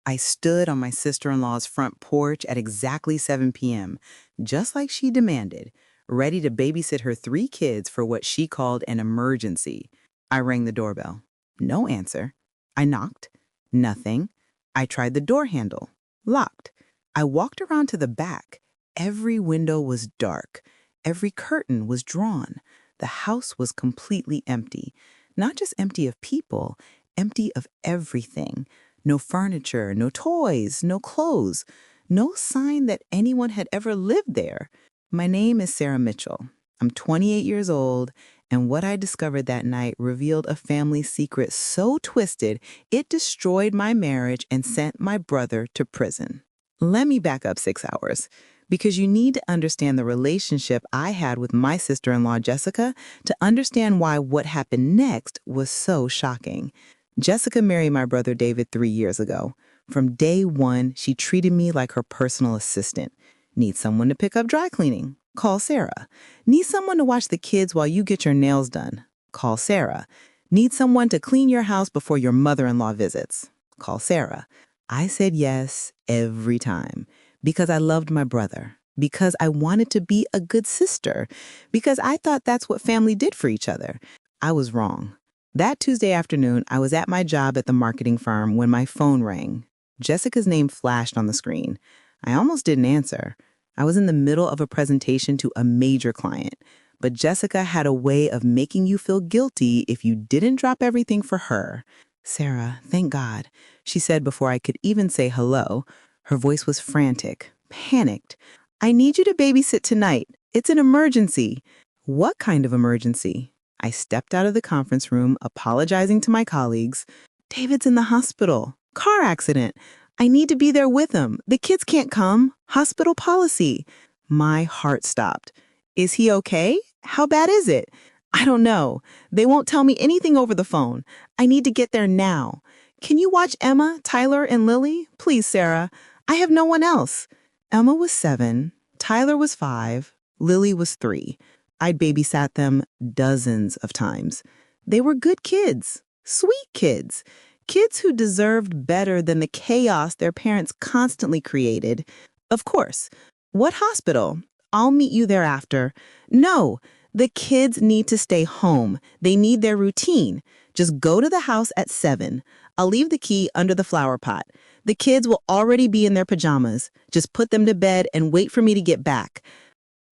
I stood on my sister-in-law's front porch at exactly 7 p.m., just like she demanded, ready to babysit her 3 kids for what she called an emergency. I rang the doorbell. No answer. I knocked. Nothing. I tried the door handle. Locked. I walked around to the back. Every window was dark. Every curtain was drawn. The house was completely empty. Not just empty of people, empty of everything. No furniture, no toys, no clothes, no sign that anyone had ever lived there. My name is Sarah Mitchell. I'm 28 years old, and what I discovered that night revealed a family secret so twisted it destroyed my marriage and sent my brother to prison. Let me back up 6 hours, because you need to understand the relationship I had with my sister-in-law, Jessica, to understand why what happened next was so shocking. Jessica married my brother David 3 years ago. From day one, she treated me like her personal assistant. Need someone to pick up dry cleaning? Call Sarah. Need someone to watch the kids while you get your nails done? Call Sarah. Need someone to clean your house before your mother-in-law visits? Call Sarah. I said yes every time because I loved my brother, because I wanted to be a good sister, because I thought that's what family did for each other. I was wrong. That Tuesday afternoon, I was at my job at the marketing firm when my phone rang. Jessica's name flashed on the screen. I almost didn't answer. I was in the middle of a presentation to a major client, but Jessica had a way of making you feel guilty if you didn't drop everything for her. "Sarah, thank God," she said before I could even say hello. Her voice was frantic, panicked. "I need you to babysit tonight. It's an emergency." What kind of emergency? I stepped out of the conference room, apologizing to my colleagues. "David's in the hospital. Car accident. I need to be there with him. The kids can't come. Hospital policy." My heart stopped. "Is he okay? How bad is it?" "I don't know. They won't tell me anything over the phone. I need to get there now. Can you watch Emma, Tyler, and Lily? Please, Sarah. I have no one else." Emma was 7. Tyler was 5. Lily was 3. I'd babysat them dozens of times. They were good kids, sweet kids, kids who deserved better than the chaos their parents constantly created. Of course. "What hospital? I'll meet you there after." "No, the kids need to stay home. They need their routine. Just go to the house at 7. I'll leave the key under the flower pot. The kids will already be in their pajamas. Just put them to bed and wait for me to get back."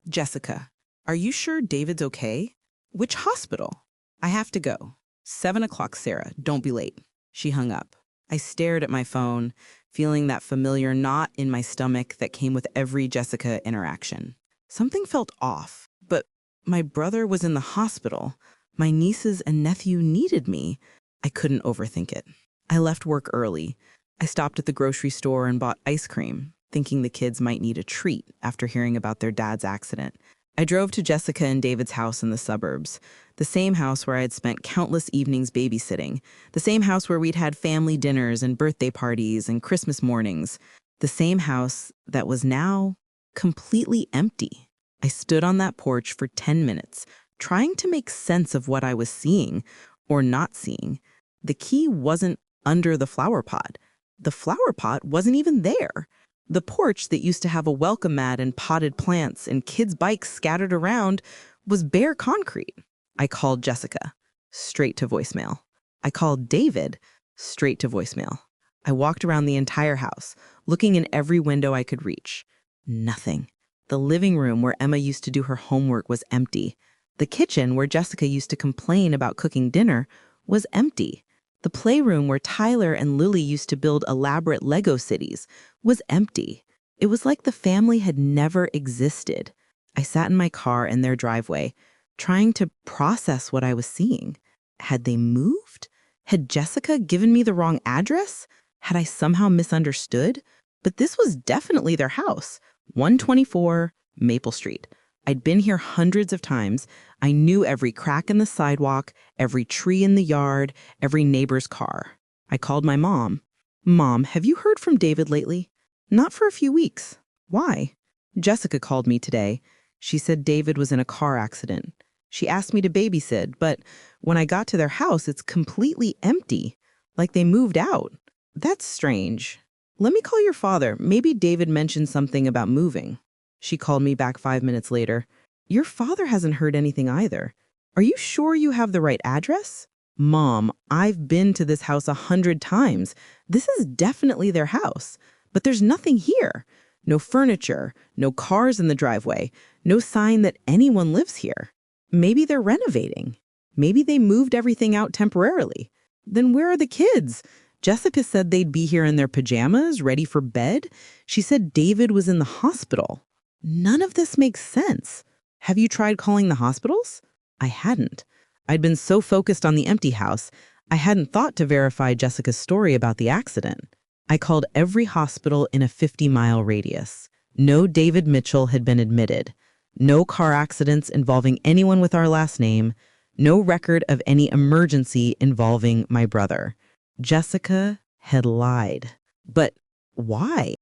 "Jessica, are you sure David's okay? Which hospital?" "I have to go. 7 o'clock, Sarah. Don't be late." She hung up. I stared at my phone, feeling that familiar knot in my stomach that came with every Jessica interaction. Something felt off, but my brother was in the hospital. My nieces and nephew needed me. I couldn't overthink it. I left work early. I stopped at the grocery store and bought ice cream, thinking the kids might need a treat after hearing about their dad's accident. I drove to Jessica and David's house in the suburbs, the same house where I had spent countless evenings babysitting, the same house where we'd had family dinners and birthday parties and Christmas mornings, the same house that was now completely empty. I stood on that porch for 10 minutes, trying to make sense of what I was seeing or not seeing. The key wasn't under the flower pot. The flower pot wasn't even there. The porch that used to have a welcome mat and potted plants and kids' bikes scattered around was bare concrete. I called Jessica, straight to voicemail. I called David, straight to voicemail. I walked around the entire house, looking in every window I could reach. Nothing. The living room where Emma used to do her homework was empty. The kitchen where Jessica used to complain about cooking dinner was empty. The playroom where Tyler and Lily used to build elaborate Lego cities was empty. It was like the family had never existed. I sat in my car in their driveway, trying to process what I was seeing. Had they moved? Had Jessica given me the wrong address? Had I somehow misunderstood? But this was definitely their house, 124 Maple Street. I'd been here hundreds of times. I knew every crack in the sidewalk, every tree in the yard, every neighbor's car. I called my mom. "Mom, have you heard from David lately?" "Not for a few weeks." "Why?" "Jessica called me today. She said David was in a car accident. She asked me to babysit, but when I got to their house, it's completely empty, like they moved out." "That's strange." Let me call your father. Maybe David mentioned something about moving. She called me back 5 minutes later. Your father hasn't heard anything either. Are you sure you have the right address? Mom, I've been to this house 100 times. This is definitely their house. But there's nothing here. No furniture, no cars in the driveway, no sign that anyone lives here. Maybe they're renovating. Maybe they moved everything out temporarily. Then where are the kids? Jessica said they'd be here in their pajamas, ready for bed. She said David was in the hospital. None of this makes sense. Have you tried calling the hospitals? I hadn't. I'd been so focused on the empty house, I hadn't thought to verify Jessica's story about the accident. I called every hospital in a 50-mile radius. No David Mitchell had been admitted. No car accidents involving anyone with our last name. No record of any emergency involving my brother. Jessica had lied. But why?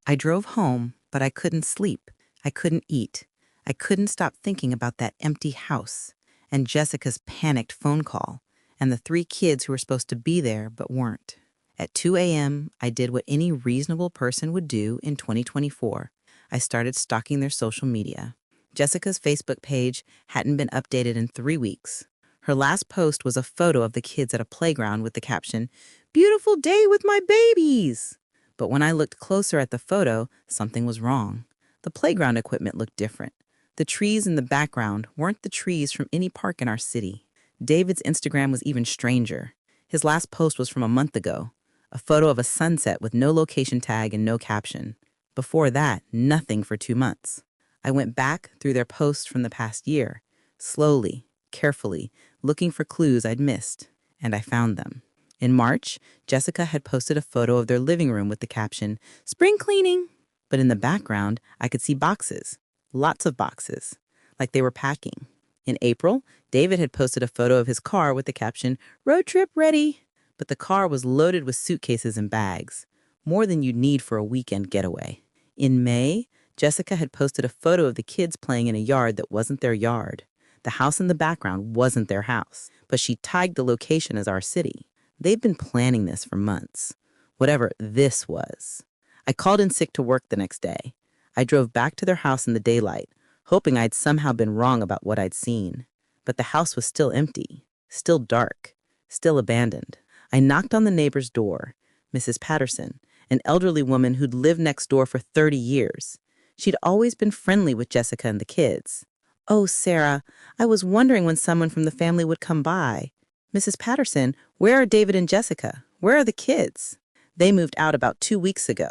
I drove home, but I couldn't sleep. I couldn't eat. I couldn't stop thinking about that empty house and Jessica's panicked phone call and the 3 kids who were supposed to be there but weren't. At 2 a.m., I did what any reasonable person would do in 2024. I started stalking their social media. Jessica's Facebook page hadn't been updated in 3 weeks. Her last post was a photo of the kids at a playground with the caption, "Beautiful day with my babies." But when I looked closer at the photo, something was wrong. The playground equipment looked different. The trees in the background weren't the trees from any park in our city. David's Instagram was even stranger. His last post was from a month ago, a photo of a sunset with no location tag and no caption. Before that, nothing for 2 months. I went back through their posts from the past year, slowly, carefully, looking for clues I'd missed, and I found them. In March, Jessica had posted a photo of their living room with the caption, "Spring cleaning." But in the background, I could see boxes, lots of boxes, like they were packing. In April, David had posted a photo of his car with the caption, "Road trip ready." But the car was loaded with suitcases and bags, more than you'd need for a weekend getaway. In May, Jessica had posted a photo of the kids playing in a yard that wasn't their yard. The house in the background wasn't their house, but she tagged the location as our city. They'd been planning this for months, whatever this was. I called in sick to work the next day. I drove back to their house in the daylight, hoping I'd somehow been wrong about what I'd seen. But the house was still empty, still dark, still abandoned. I knocked on the neighbor's door, Mrs. Patterson, an elderly woman who'd lived next door for 30 years. She'd always been friendly with Jessica and the kids. "Oh, Sarah, I was wondering when someone from the family would come by. Mrs. Patterson, where are David and Jessica? Where are the kids?" They moved out about 2 weeks ago.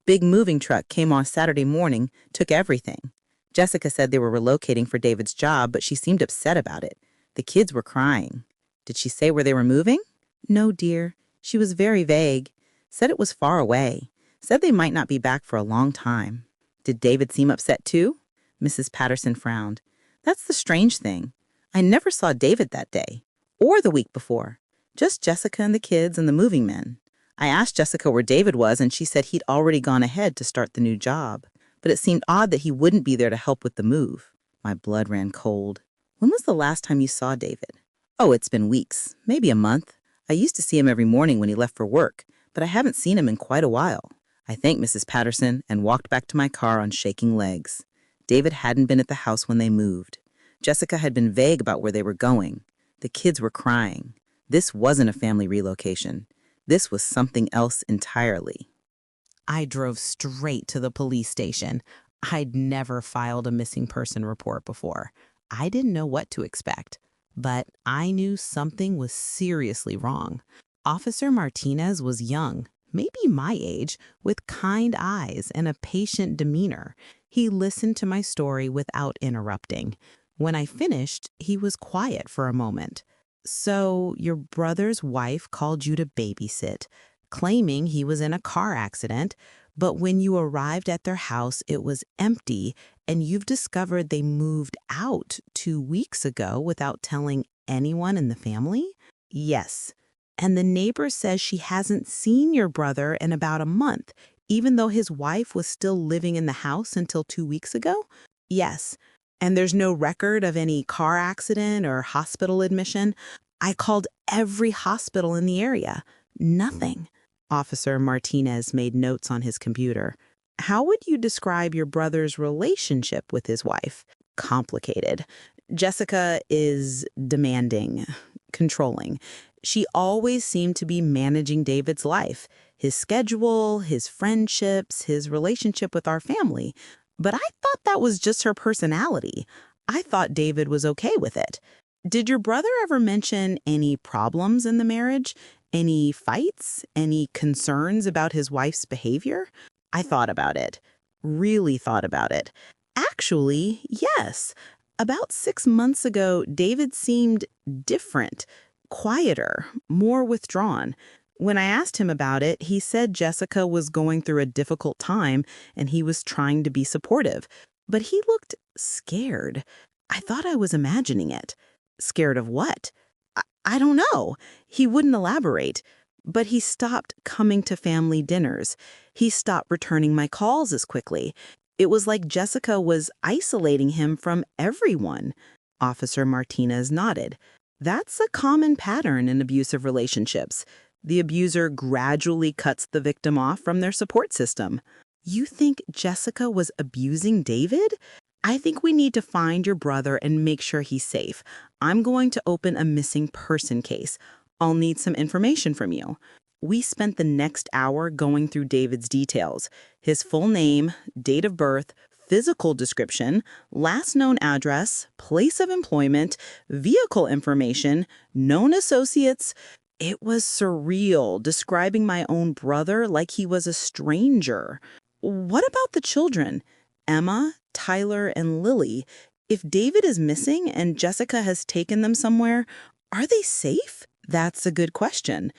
Big moving truck came on Saturday morning, took everything. Jessica said they were relocating for David's job, but she seemed upset about it. The kids were crying. Did she say where they were moving? No, dear. She was very vague. Said it was far away. Said they might not be back for a long time. Did David seem upset too? Mrs. Patterson frowned. That's the strange thing. I never saw David that day, or the week before. Just Jessica and the kids and the moving men. I asked Jessica where David was, and she said he'd already gone ahead to start the new job. But it seemed odd that he wouldn't be there to help with the move. My blood ran cold. When was the last time you saw David? Oh, it's been weeks, maybe a month. I used to see him every morning when he left for work, but I haven't seen him in quite a while. I thanked Mrs. Patterson and walked back to my car on shaking legs. David hadn't been at the house when they moved. Jessica had been vague about where they were going. The kids were crying. This wasn't a family relocation. This was something else entirely. I drove straight to the police station. I'd never filed a missing person report before. I didn't know what to expect, but I knew something was seriously wrong. Officer Martinez was young, maybe my age, with kind eyes and a patient demeanor. He listened to my story without interrupting. When I finished, he was quiet for a moment. "So, your brother's wife called you to babysit, claiming he was in a car accident, but when you arrived at their house, it was empty, and you've discovered they moved out 2 weeks ago without telling anyone in the family?" "Yes. And the neighbor says she hasn't seen your brother in about a month, even though his wife was still living in the house until 2 weeks ago?" "Yes. And there's no record of any car accident or hospital admission?" I called every hospital in the area. Nothing. Officer Martinez made notes on his computer. How would you describe your brother's relationship with his wife? Complicated. Jessica is demanding, controlling. She always seemed to be managing David's life, his schedule, his friendships, his relationship with our family. But I thought that was just her personality. I thought David was okay with it. Did your brother ever mention any problems in the marriage? Any fights? Any concerns about his wife's behavior? I thought about it. Really thought about it. Actually, yes. About 6 months ago, David seemed different, quieter, more withdrawn. When I asked him about it, he said Jessica was going through a difficult time and he was trying to be supportive. But he looked scared. I thought I was imagining it. Scared of what? I don't know. He wouldn't elaborate. But he stopped coming to family dinners. He stopped returning my calls as quickly. It was like Jessica was isolating him from everyone. Officer Martinez nodded. That's a common pattern in abusive relationships. The abuser gradually cuts the victim off from their support system. You think Jessica was abusing David? I think we need to find your brother and make sure he's safe. I'm going to open a missing person case. I'll need some information from you. We spent the next hour going through David's details, his full name, date of birth, physical description, last known address, place of employment, vehicle information, known associates. It was surreal, describing my own brother like he was a stranger. What about the children? Emma, Tyler, and Lily. If David is missing and Jessica has taken them somewhere, are they safe? That's a good question.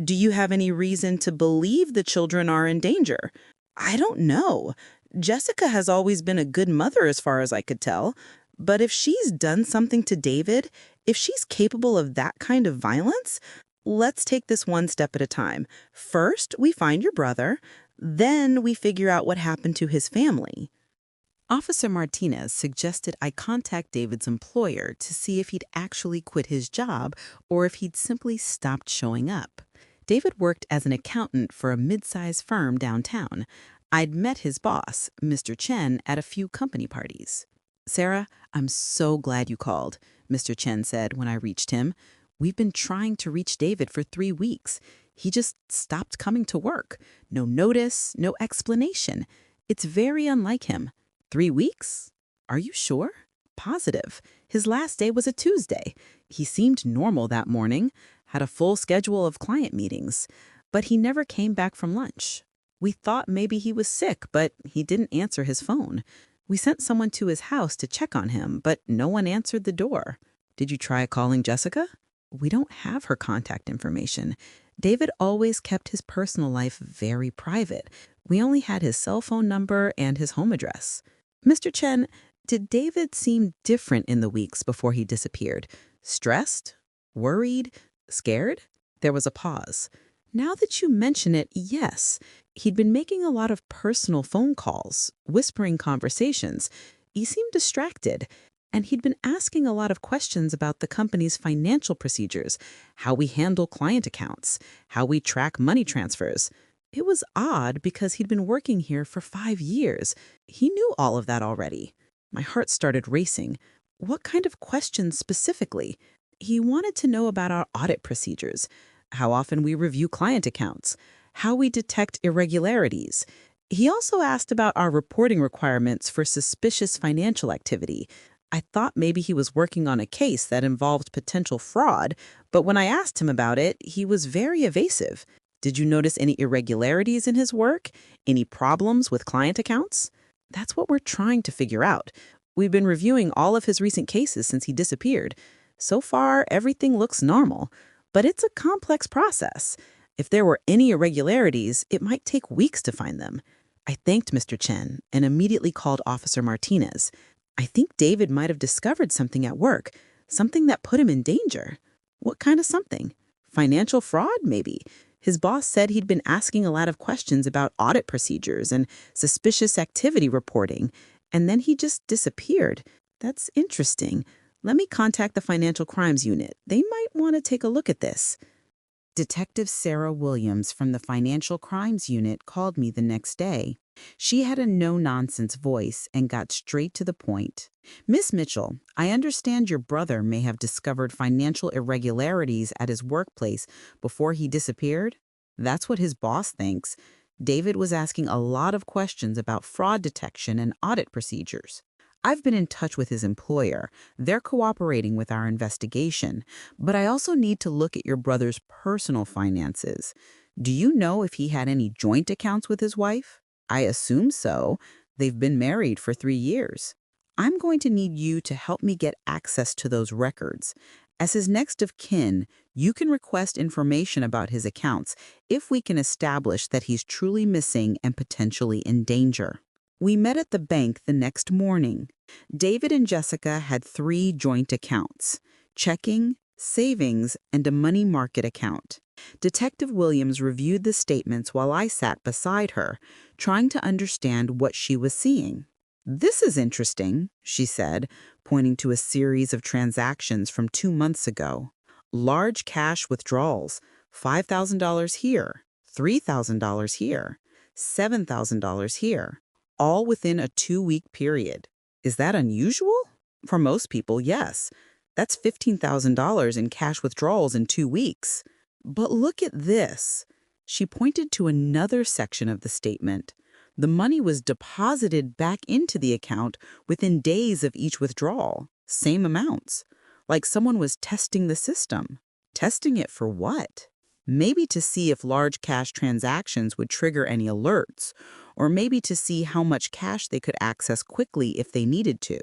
Do you have any reason to believe the children are in danger? I don't know. Jessica has always been a good mother as far as I could tell. But if she's done something to David, if she's capable of that kind of violence, let's take this one step at a time. First, we find your brother. Then we figure out what happened to his family. Officer Martinez suggested I contact David's employer to see if he'd actually quit his job or if he'd simply stopped showing up. David worked as an accountant for a mid-sized firm downtown. I'd met his boss, Mr. Chen, at a few company parties. "Sarah, I'm so glad you called," Mr. Chen said when I reached him. "We've been trying to reach David for 3 weeks. He just stopped coming to work. No notice, no explanation. It's very unlike him." 3 weeks? Are you sure? Positive. His last day was a Tuesday. He seemed normal that morning, had a full schedule of client meetings, but he never came back from lunch. We thought maybe he was sick, but he didn't answer his phone. We sent someone to his house to check on him, but no one answered the door. Did you try calling Jessica? We don't have her contact information. David always kept his personal life very private. We only had his cell phone number and his home address. Mr. Chen, did David seem different in the weeks before he disappeared? Stressed? Worried? Scared? There was a pause. Now that you mention it, yes. He'd been making a lot of personal phone calls, whispering conversations. He seemed distracted. And he'd been asking a lot of questions about the company's financial procedures, how we handle client accounts, how we track money transfers. It was odd because he'd been working here for 5 years. He knew all of that already. My heart started racing. What kind of questions specifically? He wanted to know about our audit procedures, how often we review client accounts, how we detect irregularities. He also asked about our reporting requirements for suspicious financial activity. I thought maybe he was working on a case that involved potential fraud, but when I asked him about it, he was very evasive. Did you notice any irregularities in his work? Any problems with client accounts? That's what we're trying to figure out. We've been reviewing all of his recent cases since he disappeared. So far, everything looks normal, but it's a complex process. If there were any irregularities, it might take weeks to find them. I thanked Mr. Chen and immediately called Officer Martinez. I think David might have discovered something at work, something that put him in danger. What kind of something? Financial fraud, maybe? His boss said he'd been asking a lot of questions about audit procedures and suspicious activity reporting, and then he just disappeared. That's interesting. Let me contact the Financial Crimes Unit. They might want to take a look at this. Detective Sarah Williams from the Financial Crimes Unit called me the next day. She had a no-nonsense voice and got straight to the point. Miss Mitchell, I understand your brother may have discovered financial irregularities at his workplace before he disappeared? That's what his boss thinks. David was asking a lot of questions about fraud detection and audit procedures. I've been in touch with his employer. They're cooperating with our investigation, but I also need to look at your brother's personal finances. Do you know if he had any joint accounts with his wife? I assume so. They've been married for 3 years. I'm going to need you to help me get access to those records. As his next of kin, you can request information about his accounts if we can establish that he's truly missing and potentially in danger. We met at the bank the next morning. David and Jessica had 3 joint accounts: checking, savings, and a money market account. Detective Williams reviewed the statements while I sat beside her, trying to understand what she was seeing. "This is interesting," she said, pointing to a series of transactions from 2 months ago. Large cash withdrawals, $5,000 here, $3,000 here, $7,000 here, all within a 2-week period. Is that unusual? For most people, yes. That's $15,000 in cash withdrawals in 2 weeks. But look at this. She pointed to another section of the statement. The money was deposited back into the account within days of each withdrawal, same amounts. Like someone was testing the system. Testing it for what? Maybe to see if large cash transactions would trigger any alerts, or maybe to see how much cash they could access quickly if they needed to.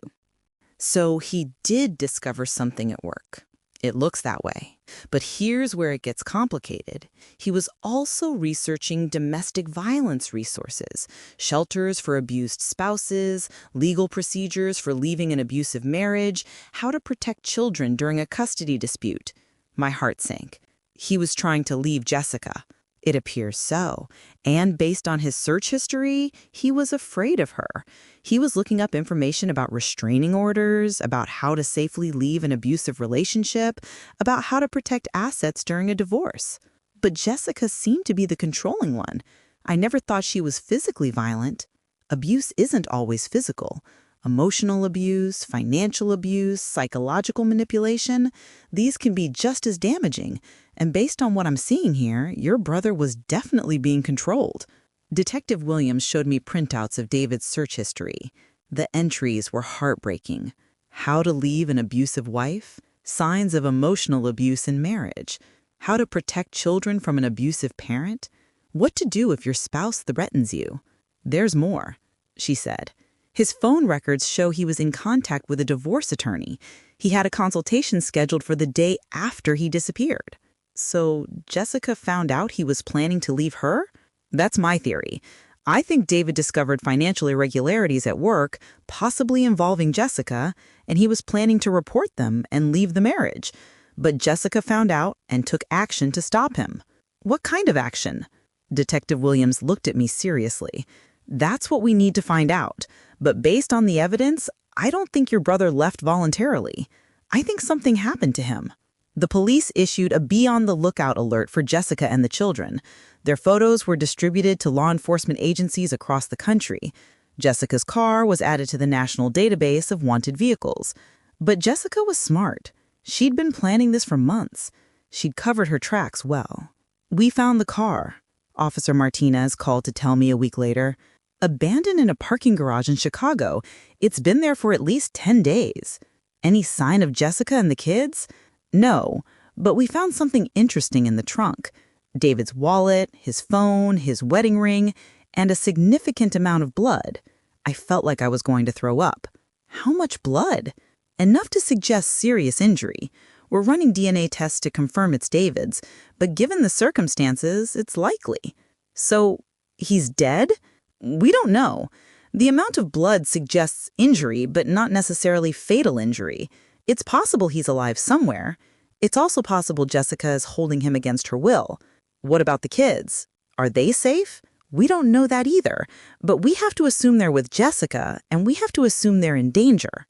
So he did discover something at work. It looks that way. But here's where it gets complicated. He was also researching domestic violence resources, shelters for abused spouses, legal procedures for leaving an abusive marriage, how to protect children during a custody dispute. My heart sank. He was trying to leave Jessica. It appears so. And based on his search history, he was afraid of her. He was looking up information about restraining orders, about how to safely leave an abusive relationship, about how to protect assets during a divorce. But Jessica seemed to be the controlling one. I never thought she was physically violent. Abuse isn't always physical. Emotional abuse, financial abuse, psychological manipulation, these can be just as damaging. And based on what I'm seeing here, your brother was definitely being controlled. Detective Williams showed me printouts of David's search history. The entries were heartbreaking. How to leave an abusive wife, signs of emotional abuse in marriage, how to protect children from an abusive parent, what to do if your spouse threatens you. There's more, she said. His phone records show he was in contact with a divorce attorney. He had a consultation scheduled for the day after he disappeared. So Jessica found out he was planning to leave her? That's my theory. I think David discovered financial irregularities at work, possibly involving Jessica, and he was planning to report them and leave the marriage. But Jessica found out and took action to stop him. What kind of action? Detective Williams looked at me seriously. That's what we need to find out. But based on the evidence, I don't think your brother left voluntarily. I think something happened to him. The police issued a be-on-the-lookout alert for Jessica and the children. Their photos were distributed to law enforcement agencies across the country. Jessica's car was added to the national database of wanted vehicles. But Jessica was smart. She'd been planning this for months. She'd covered her tracks well. We found the car, Officer Martinez called to tell me a week later. Abandoned in a parking garage in Chicago. It's been there for at least 10 days. Any sign of Jessica and the kids? No, but we found something interesting in the trunk. David's wallet, his phone, his wedding ring, and a significant amount of blood. I felt like I was going to throw up. How much blood? Enough to suggest serious injury. We're running DNA tests to confirm it's David's, but given the circumstances, it's likely. So, he's dead? We don't know. The amount of blood suggests injury, but not necessarily fatal injury. It's possible he's alive somewhere. It's also possible Jessica is holding him against her will. What about the kids? Are they safe? We don't know that either, but we have to assume they're with Jessica, and we have to assume they're in danger.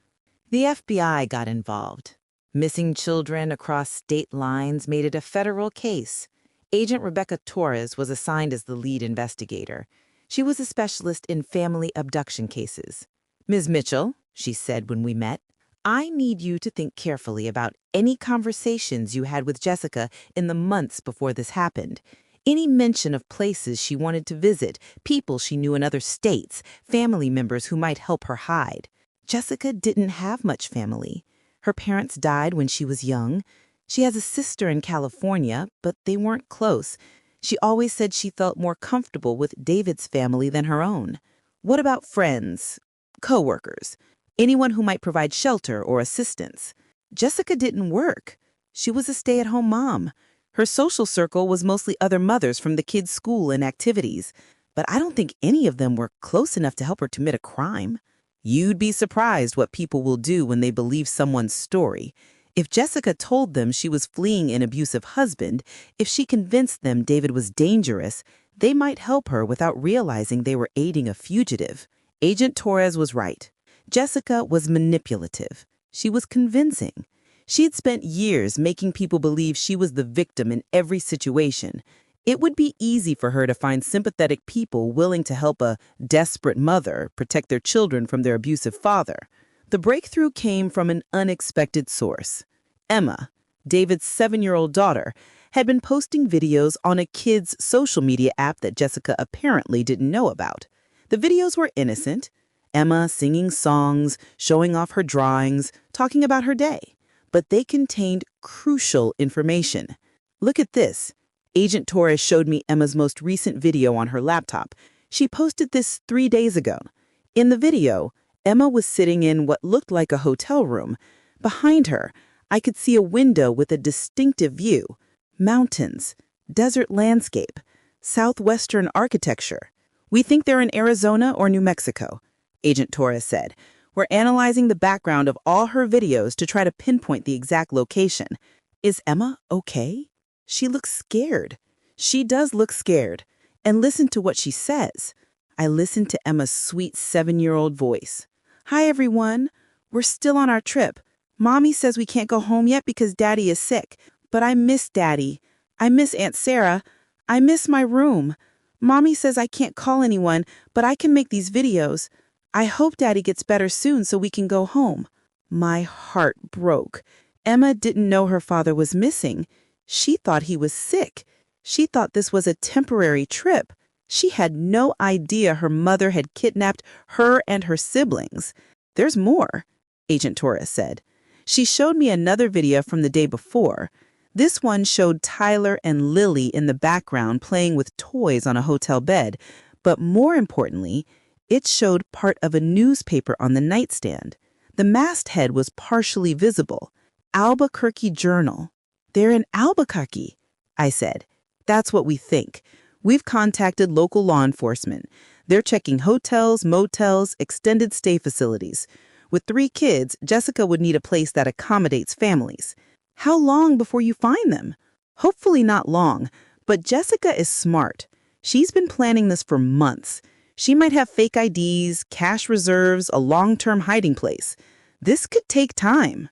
The FBI got involved. Missing children across state lines made it a federal case. Agent Rebecca Torres was assigned as the lead investigator. She was a specialist in family abduction cases. "Ms. Mitchell," she said when we met, "I need you to think carefully about any conversations you had with Jessica in the months before this happened. Any mention of places she wanted to visit, people she knew in other states, family members who might help her hide." Jessica didn't have much family. Her parents died when she was young. She has a sister in California, but they weren't close. She always said she felt more comfortable with David's family than her own. What about friends, coworkers, anyone who might provide shelter or assistance? Jessica didn't work. She was a stay-at-home mom. Her social circle was mostly other mothers from the kids' school and activities, but I don't think any of them were close enough to help her commit a crime. You'd be surprised what people will do when they believe someone's story. If Jessica told them she was fleeing an abusive husband, if she convinced them David was dangerous, they might help her without realizing they were aiding a fugitive. Agent Torres was right. Jessica was manipulative. She was convincing. She had spent years making people believe she was the victim in every situation. It would be easy for her to find sympathetic people willing to help a desperate mother protect their children from their abusive father. The breakthrough came from an unexpected source. Emma, David's 7-year-old daughter, had been posting videos on a kid's social media app that Jessica apparently didn't know about. The videos were innocent. Emma singing songs, showing off her drawings, talking about her day. But they contained crucial information. Look at this. Agent Torres showed me Emma's most recent video on her laptop. She posted this 3 days ago. In the video, Emma was sitting in what looked like a hotel room. Behind her, I could see a window with a distinctive view. Mountains, desert landscape, southwestern architecture. "We think they're in Arizona or New Mexico," Agent Torres said. "We're analyzing the background of all her videos to try to pinpoint the exact location." Is Emma okay? She looks scared. She does look scared. And listen to what she says. I listened to Emma's sweet 7-year-old voice. "Hi, everyone. We're still on our trip. Mommy says we can't go home yet because Daddy is sick. But I miss Daddy. I miss Aunt Sarah. I miss my room. Mommy says I can't call anyone, but I can make these videos. I hope Daddy gets better soon so we can go home." My heart broke. Emma didn't know her father was missing. She thought he was sick. She thought this was a temporary trip. She had no idea her mother had kidnapped her and her siblings. "There's more," Agent Torres said. She showed me another video from the day before. This one showed Tyler and Lily in the background playing with toys on a hotel bed. But more importantly, it showed part of a newspaper on the nightstand. The masthead was partially visible. Albuquerque Journal. "They're in Albuquerque," I said. "That's what we think. We've contacted local law enforcement. They're checking hotels, motels, extended stay facilities. With 3 kids, Jessica would need a place that accommodates families." "How long before you find them?" "Hopefully not long, but Jessica is smart. She's been planning this for months. She might have fake IDs, cash reserves, a long-term hiding place. This could take time."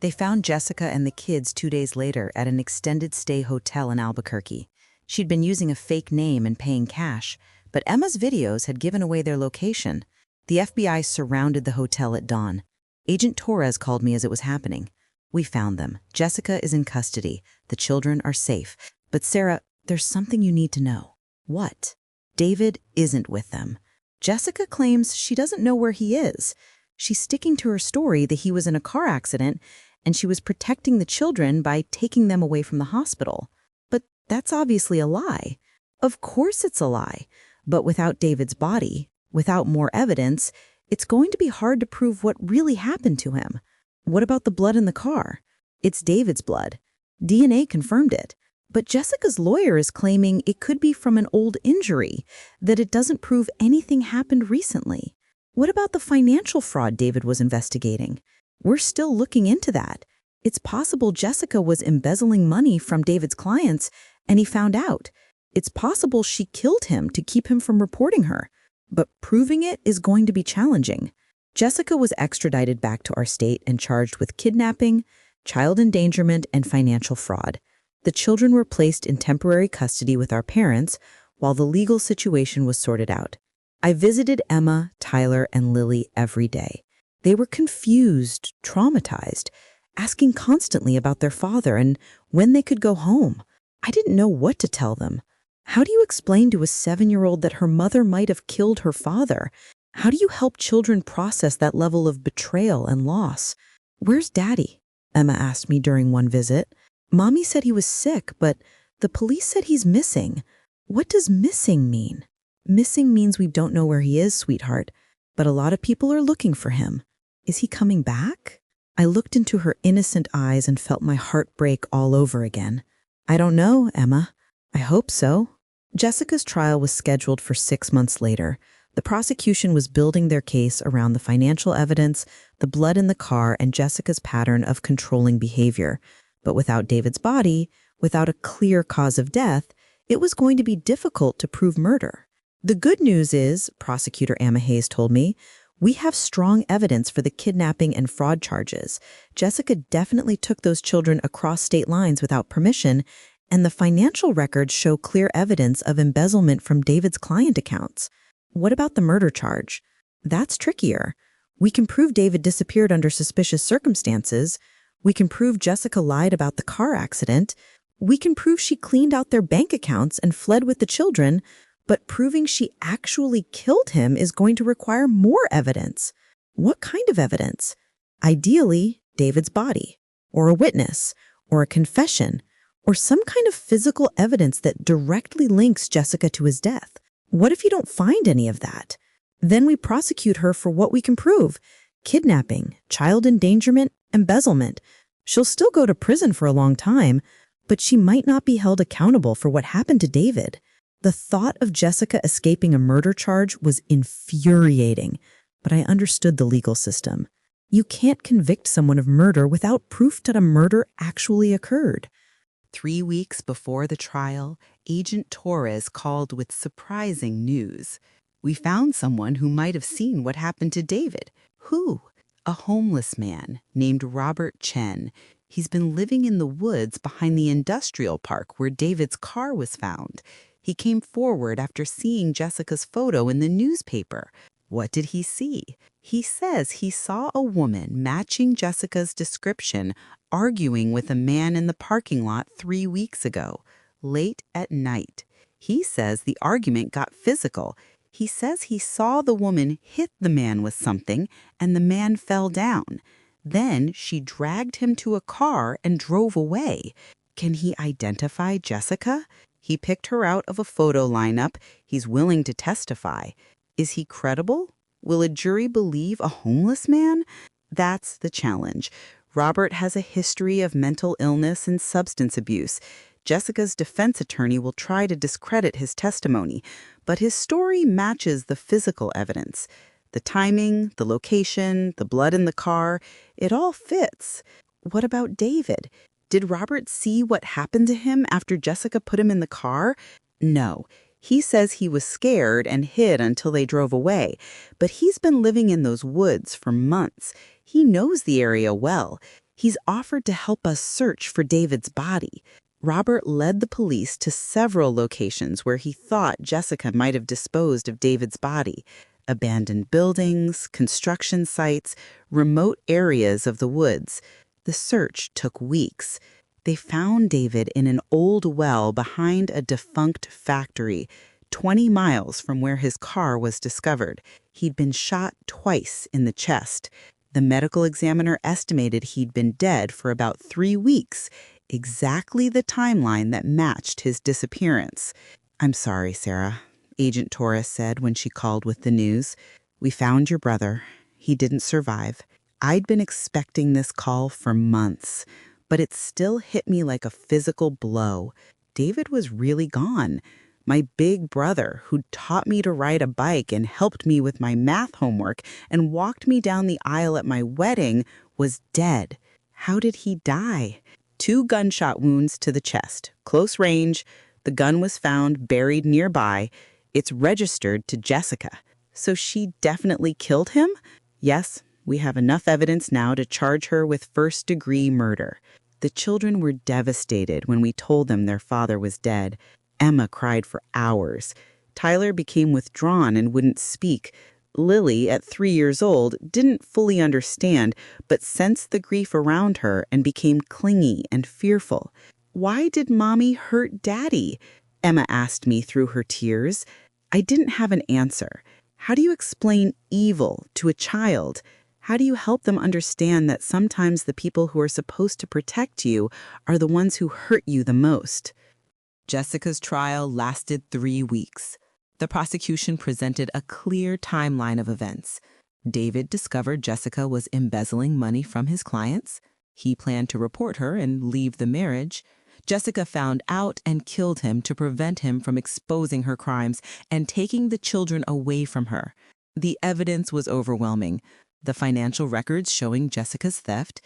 They found Jessica and the kids 2 days later at an extended stay hotel in Albuquerque. She'd been using a fake name and paying cash, but Emma's videos had given away their location. The FBI surrounded the hotel at dawn. Agent Torres called me as it was happening. "We found them. Jessica is in custody. The children are safe. But Sarah, there's something you need to know." "What?" "David isn't with them. Jessica claims she doesn't know where he is. She's sticking to her story that he was in a car accident and she was protecting the children by taking them away from the hospital. But that's obviously a lie." "Of course it's a lie. But without David's body, without more evidence, it's going to be hard to prove what really happened to him." "What about the blood in the car?" "It's David's blood. DNA confirmed it. But Jessica's lawyer is claiming it could be from an old injury, that it doesn't prove anything happened recently." "What about the financial fraud David was investigating?" "We're still looking into that. It's possible Jessica was embezzling money from David's clients and he found out. It's possible she killed him to keep him from reporting her. But proving it is going to be challenging." Jessica was extradited back to our state and charged with kidnapping, child endangerment, and financial fraud. The children were placed in temporary custody with our parents while the legal situation was sorted out. I visited Emma, Tyler, and Lily every day. They were confused, traumatized, asking constantly about their father and when they could go home. I didn't know what to tell them. How do you explain to a 7-year-old that her mother might have killed her father? How do you help children process that level of betrayal and loss? "Where's Daddy?" Emma asked me during one visit. "Mommy said he was sick, but the police said he's missing." What does missing mean? Missing means we don't know where he is, sweetheart, but a lot of people are looking for him. Is he coming back? I looked into her innocent eyes and felt my heart break all over again. "I don't know, Emma. I hope so." Jessica's trial was scheduled for 6 months later. The prosecution was building their case around the financial evidence, the blood in the car, and Jessica's pattern of controlling behavior. But without David's body, without a clear cause of death, it was going to be difficult to prove murder. The good news is, Prosecutor Amma Hayes told me, we have strong evidence for the kidnapping and fraud charges. Jessica definitely took those children across state lines without permission, and the financial records show clear evidence of embezzlement from David's client accounts. What about the murder charge? That's trickier. We can prove David disappeared under suspicious circumstances. We can prove Jessica lied about the car accident. We can prove she cleaned out their bank accounts and fled with the children, but proving she actually killed him is going to require more evidence. What kind of evidence? Ideally, David's body, or a witness, or a confession, or some kind of physical evidence that directly links Jessica to his death. What if you don't find any of that? Then we prosecute her for what we can prove: kidnapping, child endangerment, embezzlement. She'll still go to prison for a long time, but she might not be held accountable for what happened to David. The thought of Jessica escaping a murder charge was infuriating, but I understood the legal system. You can't convict someone of murder without proof that a murder actually occurred. 3 weeks before the trial, Agent Torres called with surprising news. "We found someone who might have seen what happened to David." "Who?" "A homeless man named Robert Chen. He's been living in the woods behind the industrial park where David's car was found. He came forward after seeing Jessica's photo in the newspaper." "What did he see?" "He says he saw a woman matching Jessica's description arguing with a man in the parking lot 3 weeks ago, late at night. He says the argument got physical. He says he saw the woman hit the man with something and the man fell down. Then she dragged him to a car and drove away." "Can he identify Jessica?" "He picked her out of a photo lineup. He's willing to testify." "Is he credible? Will a jury believe a homeless man?" "That's the challenge. Robert has a history of mental illness and substance abuse. Jessica's defense attorney will try to discredit his testimony, but his story matches the physical evidence. The timing, the location, the blood in the car, it all fits." "What about David? Did Robert see what happened to him after Jessica put him in the car?" "No. He says he was scared and hid until they drove away, but he's been living in those woods for months. He knows the area well. He's offered to help us search for David's body." Robert led the police to several locations where he thought Jessica might have disposed of David's body: abandoned buildings, construction sites, remote areas of the woods. The search took weeks. They found David in an old well behind a defunct factory, 20 miles from where his car was discovered. He'd been shot twice in the chest. The medical examiner estimated he'd been dead for about 3 weeks, exactly the timeline that matched his disappearance. "I'm sorry, Sarah," Agent Torres said when she called with the news. "We found your brother. He didn't survive. I'd been expecting this call for months, but it still hit me like a physical blow. David was really gone. My big brother, who taught me to ride a bike and helped me with my math homework and walked me down the aisle at my wedding, was dead." "How did he die?" 2 gunshot wounds to the chest, close range. The gun was found buried nearby. It's registered to Jessica. "So she definitely killed him?" "Yes, we have enough evidence now to charge her with first-degree murder." The children were devastated when we told them their father was dead. Emma cried for hours. Tyler became withdrawn and wouldn't speak. Lily, at 3 years old, didn't fully understand, but sensed the grief around her and became clingy and fearful. "Why did Mommy hurt Daddy?" Emma asked me through her tears. I didn't have an answer. How do you explain evil to a child? How do you help them understand that sometimes the people who are supposed to protect you are the ones who hurt you the most? Jessica's trial lasted 3 weeks. The prosecution presented a clear timeline of events. David discovered Jessica was embezzling money from his clients. He planned to report her and leave the marriage. Jessica found out and killed him to prevent him from exposing her crimes and taking the children away from her. The evidence was overwhelming. The financial records showing Jessica's theft,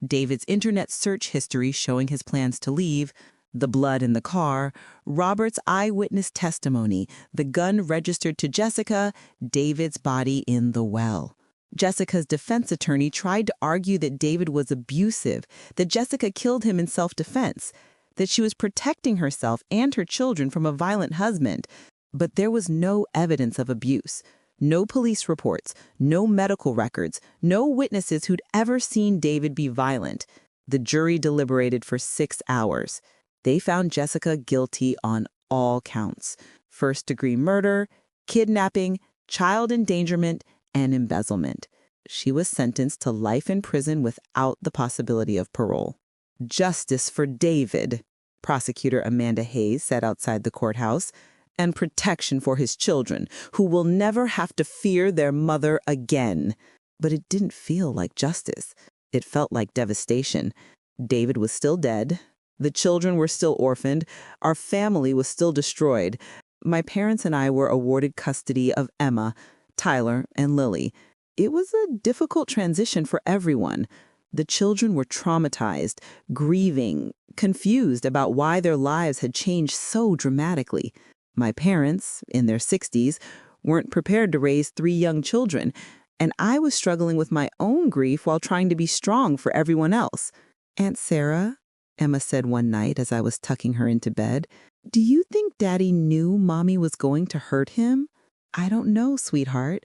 David's internet search history showing his plans to leave, the blood in the car, Robert's eyewitness testimony, the gun registered to Jessica, David's body in the well. Jessica's defense attorney tried to argue that David was abusive, that Jessica killed him in self-defense, that she was protecting herself and her children from a violent husband. But there was no evidence of abuse. No police reports, no medical records, no witnesses who'd ever seen David be violent. The jury deliberated for 6 hours. They found Jessica guilty on all counts: first-degree murder, kidnapping, child endangerment, and embezzlement. She was sentenced to life in prison without the possibility of parole. "Justice for David," Prosecutor Amanda Hayes said outside the courthouse, "and protection for his children, who will never have to fear their mother again." But it didn't feel like justice. It felt like devastation. David was still dead. The children were still orphaned. Our family was still destroyed. My parents and I were awarded custody of Emma, Tyler, and Lily. It was a difficult transition for everyone. The children were traumatized, grieving, confused about why their lives had changed so dramatically. My parents, in their 60s, weren't prepared to raise 3 young children, and I was struggling with my own grief while trying to be strong for everyone else. "Aunt Sarah," Emma said one night as I was tucking her into bed, "do you think Daddy knew Mommy was going to hurt him?" "I don't know, sweetheart,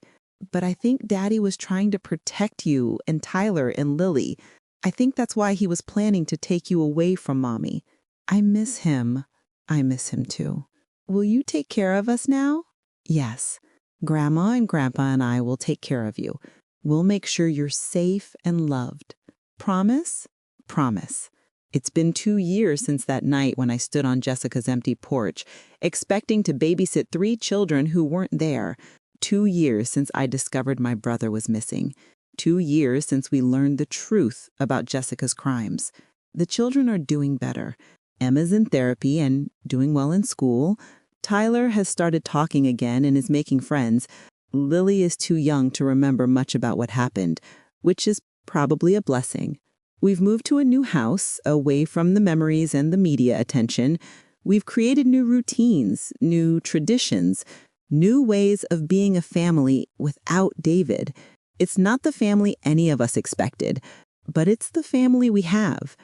but I think Daddy was trying to protect you and Tyler and Lily. I think that's why he was planning to take you away from Mommy. I miss him." "I miss him too." "Will you take care of us now?" "Yes. Grandma and Grandpa and I will take care of you. We'll make sure you're safe and loved. Promise?" "Promise." It's been 2 years since that night when I stood on Jessica's empty porch, expecting to babysit 3 children who weren't there. 2 years since I discovered my brother was missing. 2 years since we learned the truth about Jessica's crimes. The children are doing better. Emma's in therapy and doing well in school. Tyler has started talking again and is making friends. Lily is too young to remember much about what happened, which is probably a blessing. We've moved to a new house, away from the memories and the media attention. We've created new routines, new traditions, new ways of being a family without David. It's not the family any of us expected, but it's the family we have.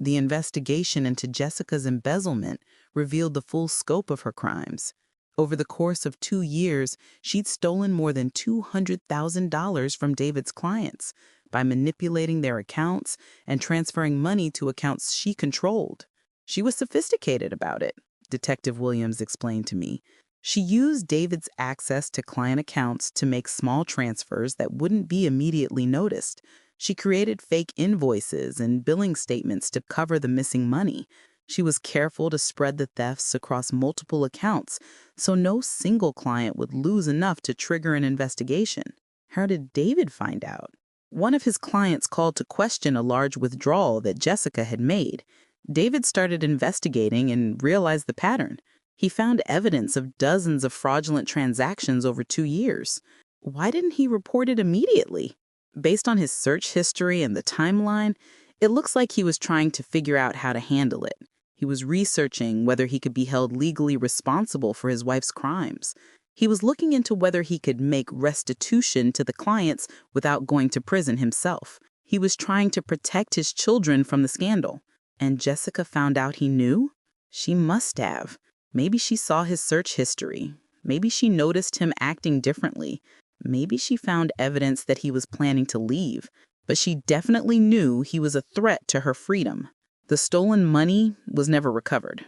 The investigation into Jessica's embezzlement revealed the full scope of her crimes. Over the course of 2 years, she'd stolen more than $200,000 from David's clients by manipulating their accounts and transferring money to accounts she controlled. She was sophisticated about it, Detective Williams explained to me. She used David's access to client accounts to make small transfers that wouldn't be immediately noticed. She created fake invoices and billing statements to cover the missing money. She was careful to spread the thefts across multiple accounts, so no single client would lose enough to trigger an investigation. How did David find out? One of his clients called to question a large withdrawal that Jessica had made. David started investigating and realized the pattern. He found evidence of dozens of fraudulent transactions over 2 years. Why didn't he report it immediately? Based on his search history and the timeline, it looks like he was trying to figure out how to handle it. He was researching whether he could be held legally responsible for his wife's crimes. He was looking into whether he could make restitution to the clients without going to prison himself. He was trying to protect his children from the scandal. And Jessica found out he knew? She must have. Maybe she saw his search history. Maybe she noticed him acting differently. Maybe she found evidence that he was planning to leave. But she definitely knew he was a threat to her freedom. The stolen money was never recovered.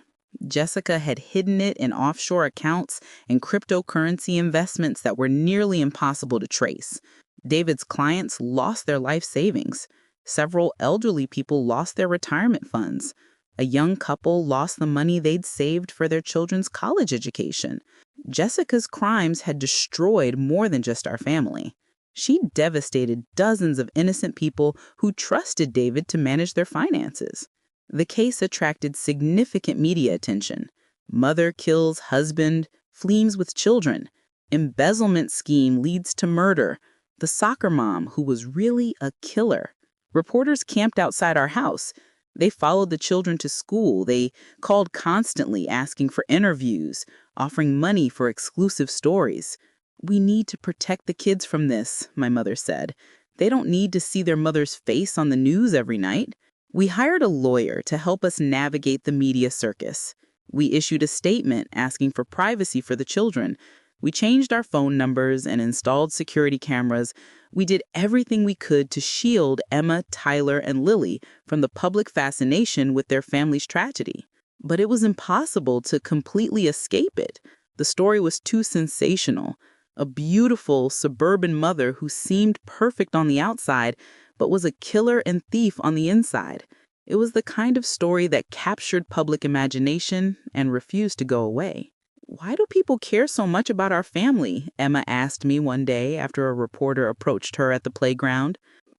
Jessica had hidden it in offshore accounts and cryptocurrency investments that were nearly impossible to trace. David's clients lost their life savings. Several elderly people lost their retirement funds. A young couple lost the money they'd saved for their children's college education. Jessica's crimes had destroyed more than just our family. She devastated dozens of innocent people who trusted David to manage their finances. The case attracted significant media attention. Mother kills husband, flees with children. Embezzlement scheme leads to murder. The soccer mom, who was really a killer. Reporters camped outside our house. They followed the children to school. They called constantly asking for interviews, offering money for exclusive stories. "We need to protect the kids from this," my mother said. "They don't need to see their mother's face on the news every night." We hired a lawyer to help us navigate the media circus. We issued a statement asking for privacy for the children. We changed our phone numbers and installed security cameras. We did everything we could to shield Emma, Tyler, and Lily from the public fascination with their family's tragedy. But it was impossible to completely escape it. The story was too sensational. A beautiful suburban mother who seemed perfect on the outside, but was a killer and thief on the inside. It was the kind of story that captured public imagination and refused to go away. "Why do people care so much about our family?" Emma asked me one day after a reporter approached her at the playground.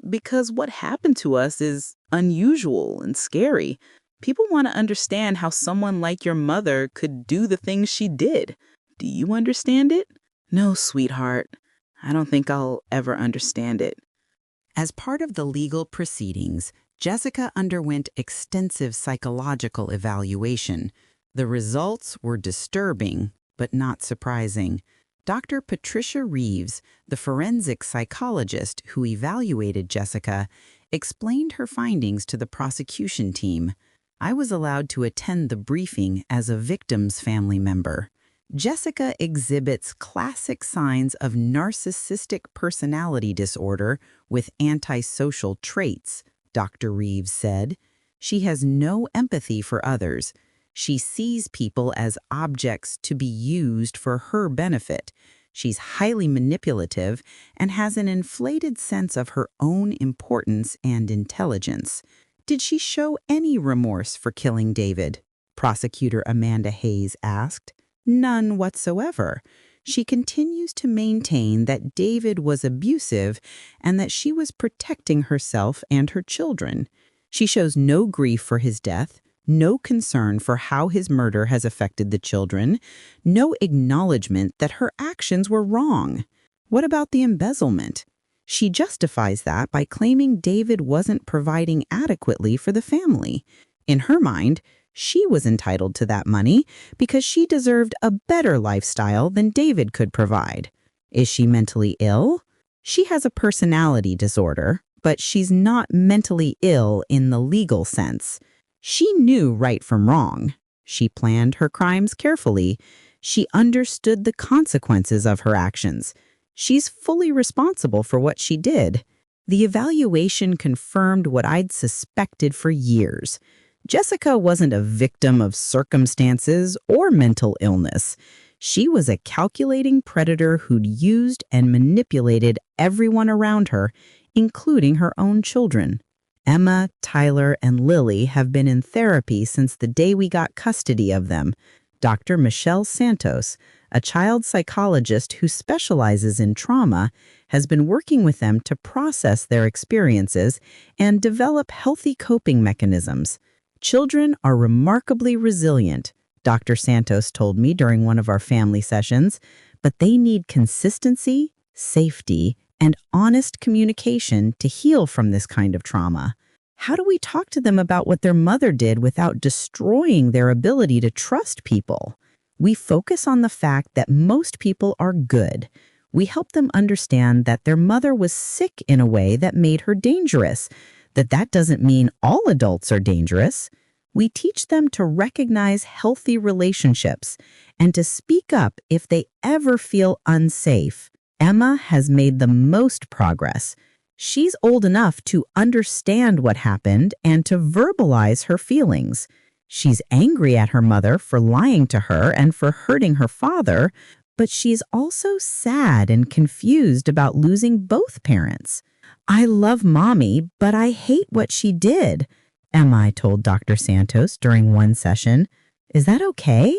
"Because what happened to us is unusual and scary. People want to understand how someone like your mother could do the things she did. Do you understand it?" "No, sweetheart. I don't think I'll ever understand it." As part of the legal proceedings, Jessica underwent extensive psychological evaluation. The results were disturbing, but not surprising. Dr. Patricia Reeves, the forensic psychologist who evaluated Jessica, explained her findings to the prosecution team. I was allowed to attend the briefing as a victim's family member. Jessica exhibits classic signs of narcissistic personality disorder with antisocial traits, Dr. Reeves said. She has no empathy for others. She sees people as objects to be used for her benefit. She's highly manipulative and has an inflated sense of her own importance and intelligence. Did she show any remorse for killing David? Prosecutor Amanda Hayes asked. None whatsoever. She continues to maintain that David was abusive and that she was protecting herself and her children. She shows no grief for his death, no concern for how his murder has affected the children, no acknowledgement that her actions were wrong. What about the embezzlement? She justifies that by claiming David wasn't providing adequately for the family. In her mind, she was entitled to that money because she deserved a better lifestyle than David could provide. Is she mentally ill? She has a personality disorder, but she's not mentally ill in the legal sense. She knew right from wrong. She planned her crimes carefully. She understood the consequences of her actions. She's fully responsible for what she did. The evaluation confirmed what I'd suspected for years. Jessica wasn't a victim of circumstances or mental illness. She was a calculating predator who'd used and manipulated everyone around her, including her own children. Emma, Tyler, and Lily have been in therapy since the day we got custody of them. Dr. Michelle Santos, a child psychologist who specializes in trauma, has been working with them to process their experiences and develop healthy coping mechanisms. Children are remarkably resilient, Dr. Santos told me during one of our family sessions, but they need consistency, safety, and honest communication to heal from this kind of trauma. How do we talk to them about what their mother did without destroying their ability to trust people? We focus on the fact that most people are good. We help them understand that their mother was sick in a way that made her dangerous, that doesn't mean all adults are dangerous. We teach them to recognize healthy relationships and to speak up if they ever feel unsafe. Emma has made the most progress. She's old enough to understand what happened and to verbalize her feelings. She's angry at her mother for lying to her and for hurting her father, but she's also sad and confused about losing both parents. I love Mommy, but I hate what she did, Emma told Dr. Santos during one session. Is that okay?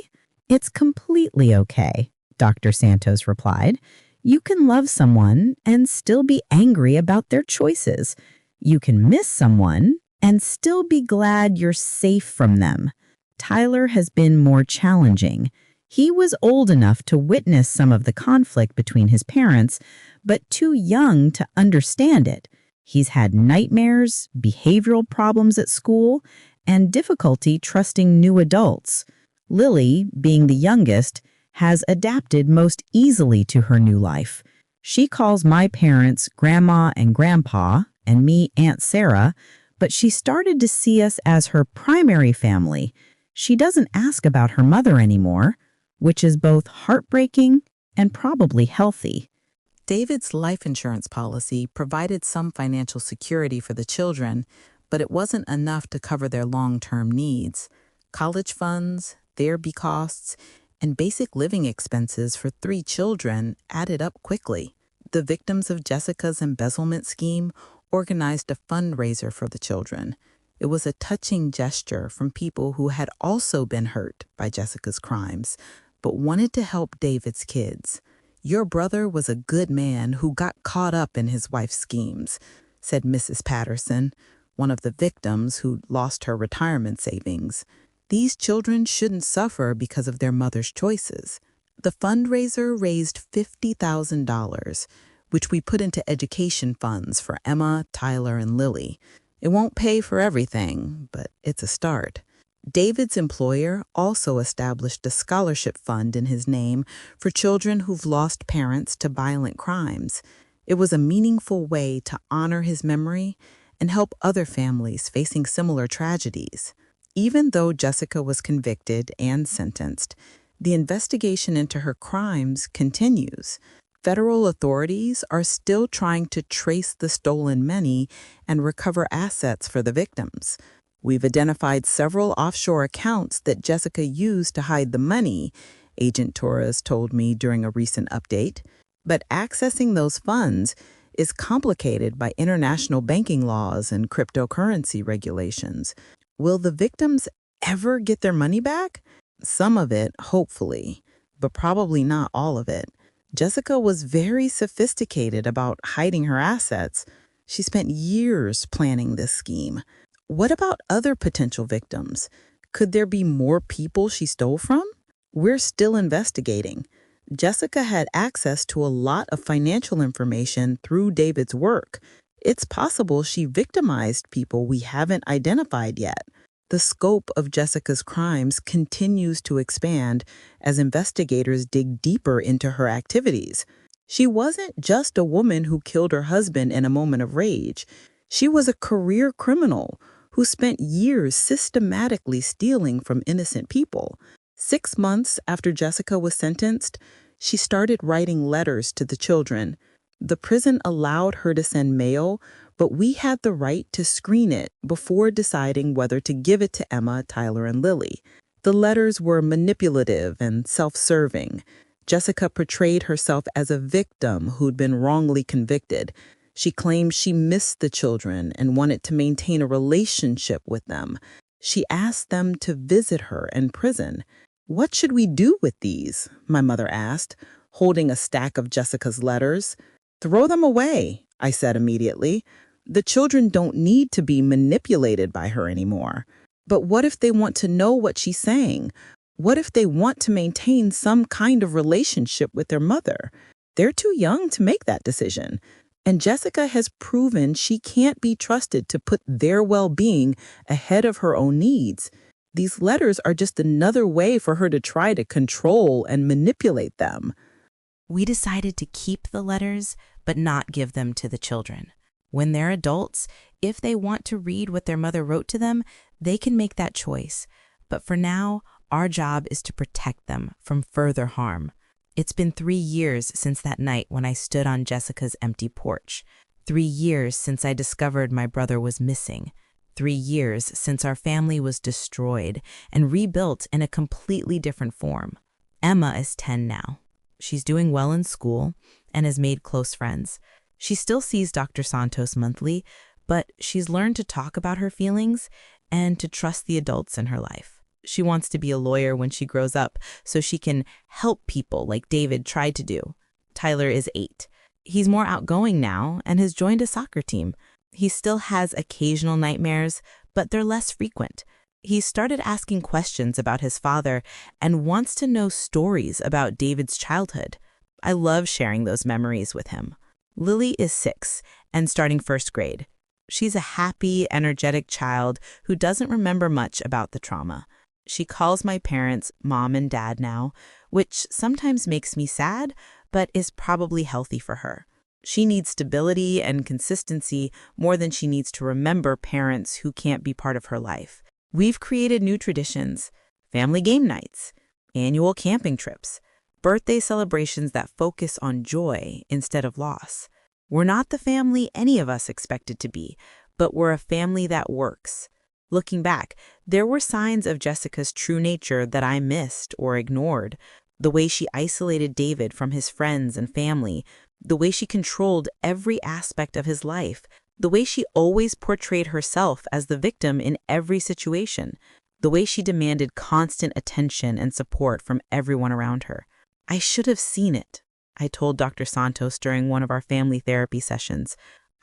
It's completely okay, Dr. Santos replied. You can love someone and still be angry about their choices. You can miss someone and still be glad you're safe from them. Tyler has been more challenging. He was old enough to witness some of the conflict between his parents, but too young to understand it. He's had nightmares, behavioral problems at school, and difficulty trusting new adults. Lily, being the youngest, has adapted most easily to her new life. She calls my parents Grandma and Grandpa, and me Aunt Sarah, but she started to see us as her primary family. She doesn't ask about her mother anymore, which is both heartbreaking and probably healthy. David's life insurance policy provided some financial security for the children, but it wasn't enough to cover their long-term needs. College funds, therapy costs, and basic living expenses for 3 children added up quickly. The victims of Jessica's embezzlement scheme organized a fundraiser for the children. It was a touching gesture from people who had also been hurt by Jessica's crimes, but wanted to help David's kids. Your brother was a good man who got caught up in his wife's schemes, said Mrs. Patterson, one of the victims who lost her retirement savings. These children shouldn't suffer because of their mother's choices. The fundraiser raised $50,000, which we put into education funds for Emma, Tyler, and Lily. It won't pay for everything, but it's a start. David's employer also established a scholarship fund in his name for children who've lost parents to violent crimes. It was a meaningful way to honor his memory and help other families facing similar tragedies. Even though Jessica was convicted and sentenced, the investigation into her crimes continues. Federal authorities are still trying to trace the stolen money and recover assets for the victims. We've identified several offshore accounts that Jessica used to hide the money, Agent Torres told me during a recent update. But accessing those funds is complicated by international banking laws and cryptocurrency regulations. Will the victims ever get their money back? Some of it, hopefully, but probably not all of it. Jessica was very sophisticated about hiding her assets. She spent years planning this scheme. What about other potential victims? Could there be more people she stole from? We're still investigating. Jessica had access to a lot of financial information through David's work. It's possible she victimized people we haven't identified yet. The scope of Jessica's crimes continues to expand as investigators dig deeper into her activities. She wasn't just a woman who killed her husband in a moment of rage. She was a career criminal who spent years systematically stealing from innocent people. 6 months after Jessica was sentenced, she started writing letters to the children. The prison allowed her to send mail, but we had the right to screen it before deciding whether to give it to Emma, Tyler, and Lily. The letters were manipulative and self-serving. Jessica portrayed herself as a victim who'd been wrongly convicted. She claimed she missed the children and wanted to maintain a relationship with them. She asked them to visit her in prison. "What should we do with these?" my mother asked, holding a stack of Jessica's letters. "Throw them away," I said immediately. The children don't need to be manipulated by her anymore. But what if they want to know what she's saying? What if they want to maintain some kind of relationship with their mother? They're too young to make that decision. And Jessica has proven she can't be trusted to put their well-being ahead of her own needs. These letters are just another way for her to try to control and manipulate them. We decided to keep the letters, but not give them to the children. When they're adults, If they want to read what their mother wrote to them, they can make that choice. But for now, our job is to protect them from further harm. It's been 3 years since that night when I stood on Jessica's empty porch. 3 years since I discovered my brother was missing. 3 years since our family was destroyed and rebuilt in a completely different form. Emma is 10 now. She's doing well in school and has made close friends. She still sees Dr. Santos monthly, but she's learned to talk about her feelings and to trust the adults in her life. She wants to be a lawyer when she grows up so she can help people like David tried to do. Tyler is 8. He's more outgoing now and has joined a soccer team. He still has occasional nightmares, but they're less frequent. He's started asking questions about his father and wants to know stories about David's childhood. I love sharing those memories with him. Lily is 6 and starting 1st grade. She's a happy, energetic child who doesn't remember much about the trauma. She calls my parents Mom and Dad now, which sometimes makes me sad, but is probably healthy for her. She needs stability and consistency more than she needs to remember parents who can't be part of her life. We've created new traditions, family game nights, annual camping trips, birthday celebrations that focus on joy instead of loss. We're not the family any of us expected to be, but we're a family that works. Looking back, there were signs of Jessica's true nature that I missed or ignored. The way she isolated David from his friends and family, the way she controlled every aspect of his life, the way she always portrayed herself as the victim in every situation, the way she demanded constant attention and support from everyone around her. I should have seen it, I told Dr. Santos during one of our family therapy sessions.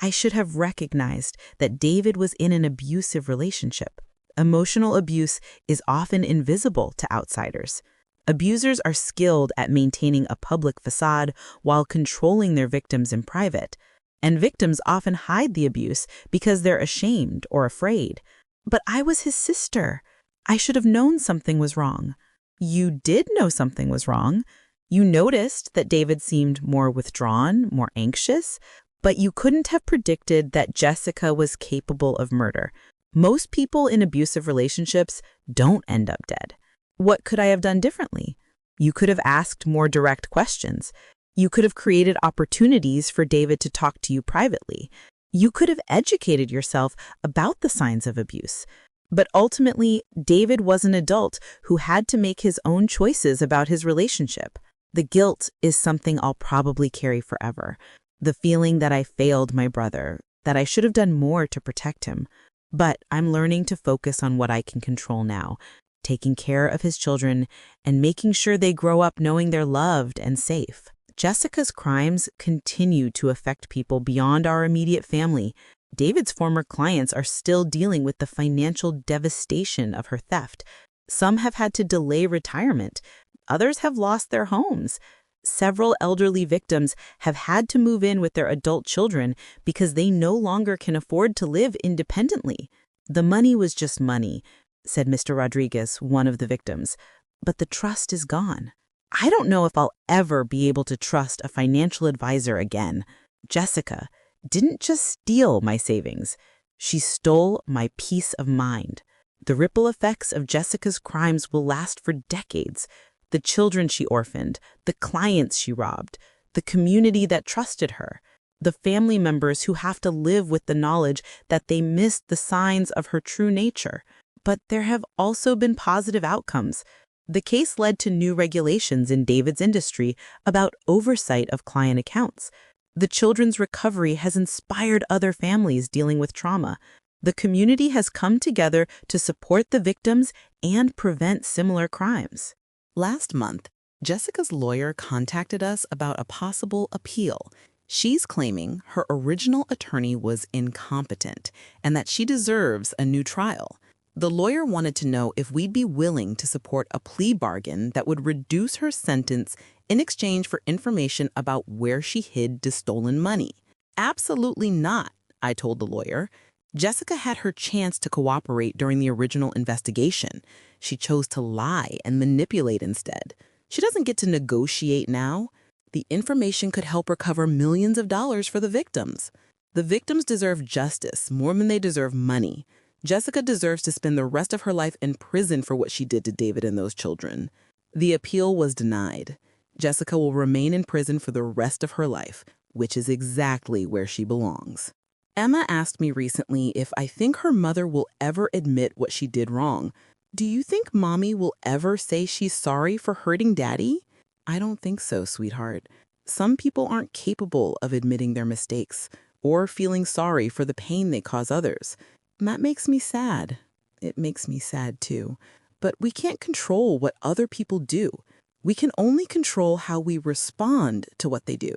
I should have recognized that David was in an abusive relationship. Emotional abuse is often invisible to outsiders. Abusers are skilled at maintaining a public facade while controlling their victims in private. And victims often hide the abuse because they're ashamed or afraid. But I was his sister. I should have known something was wrong. You did know something was wrong. You noticed that David seemed more withdrawn, more anxious, but you couldn't have predicted that Jessica was capable of murder. Most people in abusive relationships don't end up dead. What could I have done differently? You could have asked more direct questions. You could have created opportunities for David to talk to you privately. You could have educated yourself about the signs of abuse. But ultimately, David was an adult who had to make his own choices about his relationship. The guilt is something I'll probably carry forever. The feeling that I failed my brother, that I should have done more to protect him. But I'm learning to focus on what I can control now, taking care of his children and making sure they grow up knowing they're loved and safe. Jessica's crimes continue to affect people beyond our immediate family. David's former clients are still dealing with the financial devastation of her theft. Some have had to delay retirement. Others have lost their homes. Several elderly victims have had to move in with their adult children because they no longer can afford to live independently. The money was just money, said Mr. Rodriguez, one of the victims, but the trust is gone. I don't know if I'll ever be able to trust a financial advisor again. Jessica didn't just steal my savings. She stole my peace of mind. The ripple effects of Jessica's crimes will last for decades. The children she orphaned, the clients she robbed, the community that trusted her, the family members who have to live with the knowledge that they missed the signs of her true nature. But there have also been positive outcomes. The case led to new regulations in David's industry about oversight of client accounts. The children's recovery has inspired other families dealing with trauma. The community has come together to support the victims and prevent similar crimes. Last month, Jessica's lawyer contacted us about a possible appeal. She's claiming her original attorney was incompetent and that she deserves a new trial. The lawyer wanted to know if we'd be willing to support a plea bargain that would reduce her sentence in exchange for information about where she hid the stolen money. Absolutely not, I told the lawyer. Jessica had her chance to cooperate during the original investigation. She chose to lie and manipulate instead. She doesn't get to negotiate now. The information could help recover millions of dollars for the victims. The victims deserve justice more than they deserve money. Jessica deserves to spend the rest of her life in prison for what she did to David and those children. The appeal was denied. Jessica will remain in prison for the rest of her life, which is exactly where she belongs. Emma asked me recently if I think her mother will ever admit what she did wrong. Do you think Mommy will ever say she's sorry for hurting Daddy? I don't think so, sweetheart. Some people aren't capable of admitting their mistakes or feeling sorry for the pain they cause others. And that makes me sad. It makes me sad too. But we can't control what other people do. We can only control how we respond to what they do.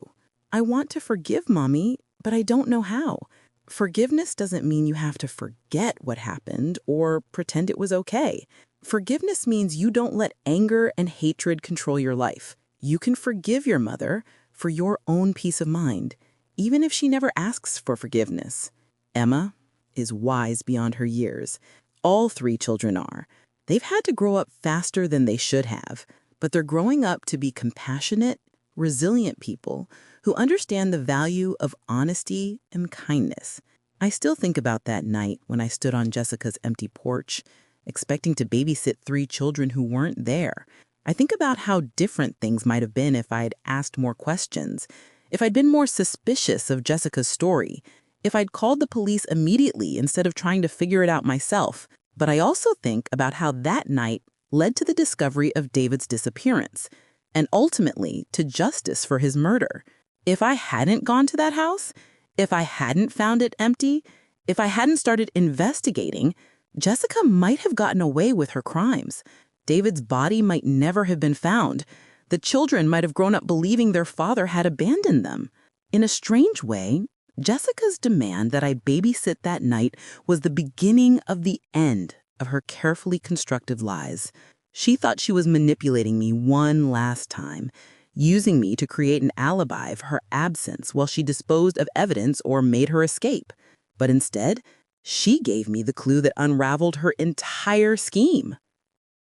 I want to forgive Mommy, but I don't know how. Forgiveness doesn't mean you have to forget what happened or pretend it was okay. Forgiveness means you don't let anger and hatred control your life. You can forgive your mother for your own peace of mind, even if she never asks for forgiveness. Emma is wise beyond her years. All three children are. They've had to grow up faster than they should have, but they're growing up to be compassionate, resilient people who understand the value of honesty and kindness. I still think about that night when I stood on Jessica's empty porch, expecting to babysit 3 children who weren't there. I think about how different things might have been if I'd asked more questions, if I'd been more suspicious of Jessica's story, if I'd called the police immediately instead of trying to figure it out myself. But I also think about how that night led to the discovery of David's disappearance, and ultimately to justice for his murder. If I hadn't gone to that house, if I hadn't found it empty, if I hadn't started investigating, Jessica might have gotten away with her crimes. David's body might never have been found. The children might have grown up believing their father had abandoned them. In a strange way, Jessica's demand that I babysit that night was the beginning of the end of her carefully constructed lies. She thought she was manipulating me one last time, using me to create an alibi of her absence while she disposed of evidence or made her escape. But instead, she gave me the clue that unraveled her entire scheme.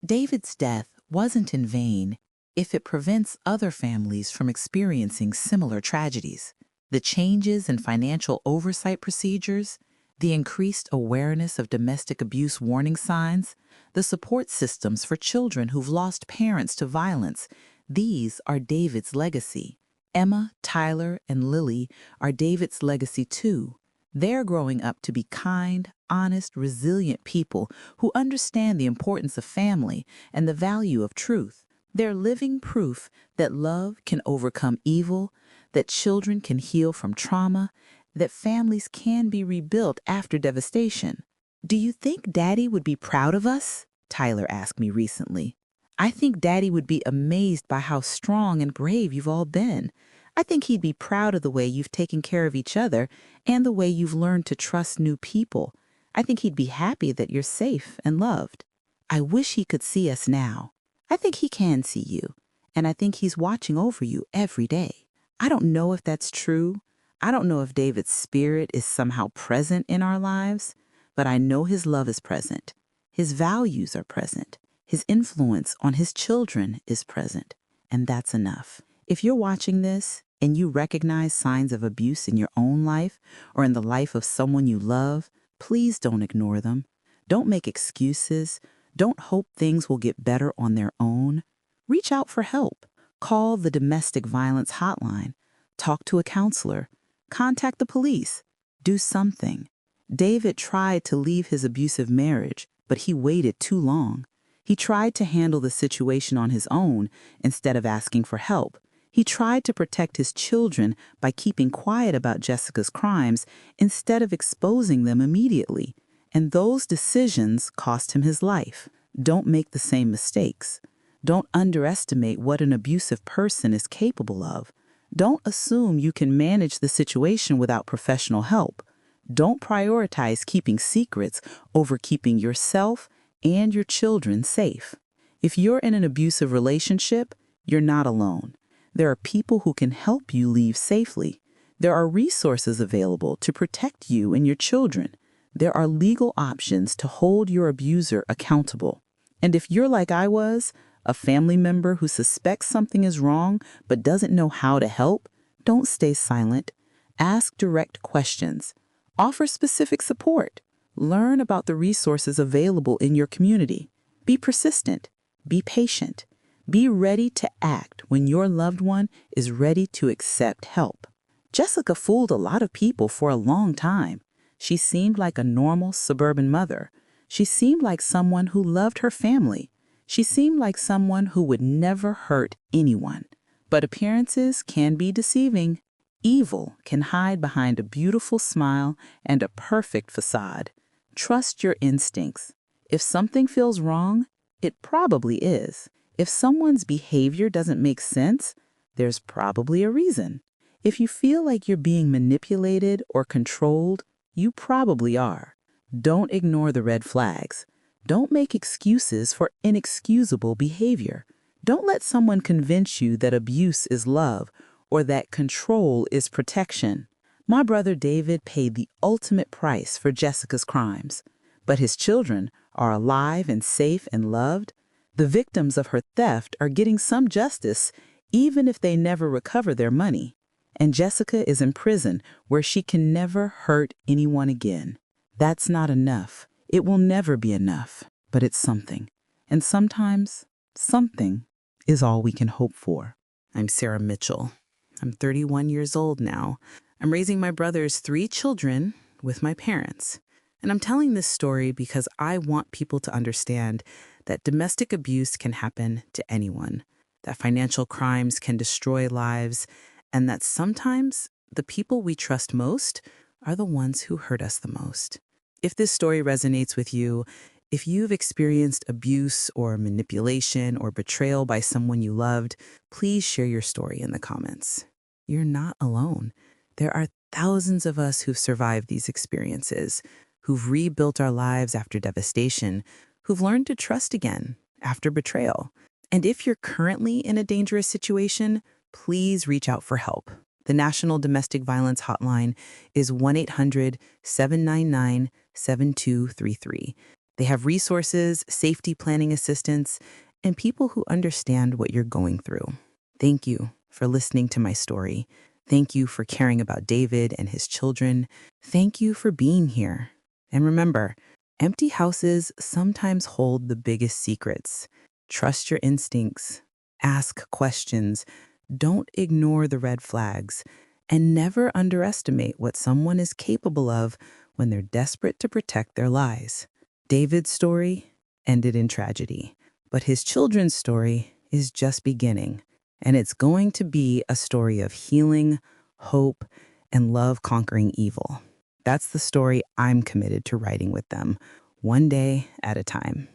David's death wasn't in vain if it prevents other families from experiencing similar tragedies. The changes in financial oversight procedures, the increased awareness of domestic abuse warning signs, the support systems for children who've lost parents to violence, these are David's legacy. Emma, Tyler, and Lily are David's legacy too. They're growing up to be kind, honest, resilient people who understand the importance of family and the value of truth. They're living proof that love can overcome evil, that children can heal from trauma, that families can be rebuilt after devastation. "Do you think Daddy would be proud of us?" Tyler asked me recently. "I think Daddy would be amazed by how strong and brave you've all been. I think he'd be proud of the way you've taken care of each other and the way you've learned to trust new people. I think he'd be happy that you're safe and loved. I wish he could see us now. I think he can see you, and I think he's watching over you every day." I don't know if that's true. I don't know if David's spirit is somehow present in our lives, but I know his love is present. His values are present. His influence on his children is present, and that's enough. If you're watching this and you recognize signs of abuse in your own life or in the life of someone you love, please don't ignore them. Don't make excuses. Don't hope things will get better on their own. Reach out for help. Call the domestic violence hotline. Talk to a counselor. Contact the police. Do something. David tried to leave his abusive marriage, but he waited too long. He tried to handle the situation on his own instead of asking for help. He tried to protect his children by keeping quiet about Jessica's crimes instead of exposing them immediately. And those decisions cost him his life. Don't make the same mistakes. Don't underestimate what an abusive person is capable of. Don't assume you can manage the situation without professional help. Don't prioritize keeping secrets over keeping yourself and your children safe. If you're in an abusive relationship, you're not alone. There are people who can help you leave safely. There are resources available to protect you and your children. There are legal options to hold your abuser accountable. And if you're like I was, a family member who suspects something is wrong but doesn't know how to help, don't stay silent. Ask direct questions. Offer specific support. Learn about the resources available in your community. Be persistent. Be patient. Be ready to act when your loved one is ready to accept help. Jessica fooled a lot of people for a long time. She seemed like a normal suburban mother. She seemed like someone who loved her family. She seemed like someone who would never hurt anyone. But appearances can be deceiving. Evil can hide behind a beautiful smile and a perfect facade. Trust your instincts. If something feels wrong, it probably is. If someone's behavior doesn't make sense, there's probably a reason. If you feel like you're being manipulated or controlled, you probably are. Don't ignore the red flags. Don't make excuses for inexcusable behavior. Don't let someone convince you that abuse is love or that control is protection. My brother David paid the ultimate price for Jessica's crimes, but his children are alive and safe and loved. The victims of her theft are getting some justice, even if they never recover their money. And Jessica is in prison where she can never hurt anyone again. That's not enough. It will never be enough, but it's something. And sometimes, something is all we can hope for. I'm Sarah Mitchell. I'm 31 years old now. I'm raising my brother's 3 children with my parents. And I'm telling this story because I want people to understand that domestic abuse can happen to anyone, that financial crimes can destroy lives, and that sometimes the people we trust most are the ones who hurt us the most. If this story resonates with you, if you've experienced abuse or manipulation or betrayal by someone you loved, please share your story in the comments. You're not alone. There are thousands of us who've survived these experiences, who've rebuilt our lives after devastation, who've learned to trust again after betrayal. And if you're currently in a dangerous situation, please reach out for help. The National Domestic Violence Hotline is 1-800-799-7233. They have resources, safety planning assistance, and people who understand what you're going through. Thank you for listening to my story. Thank you for caring about David and his children. Thank you for being here. And remember, empty houses sometimes hold the biggest secrets. Trust your instincts. Ask questions. Don't ignore the red flags. And never underestimate what someone is capable of when they're desperate to protect their lives. David's story ended in tragedy, but his children's story is just beginning. And it's going to be a story of healing, hope, and love conquering evil. That's the story I'm committed to writing with them, one day at a time.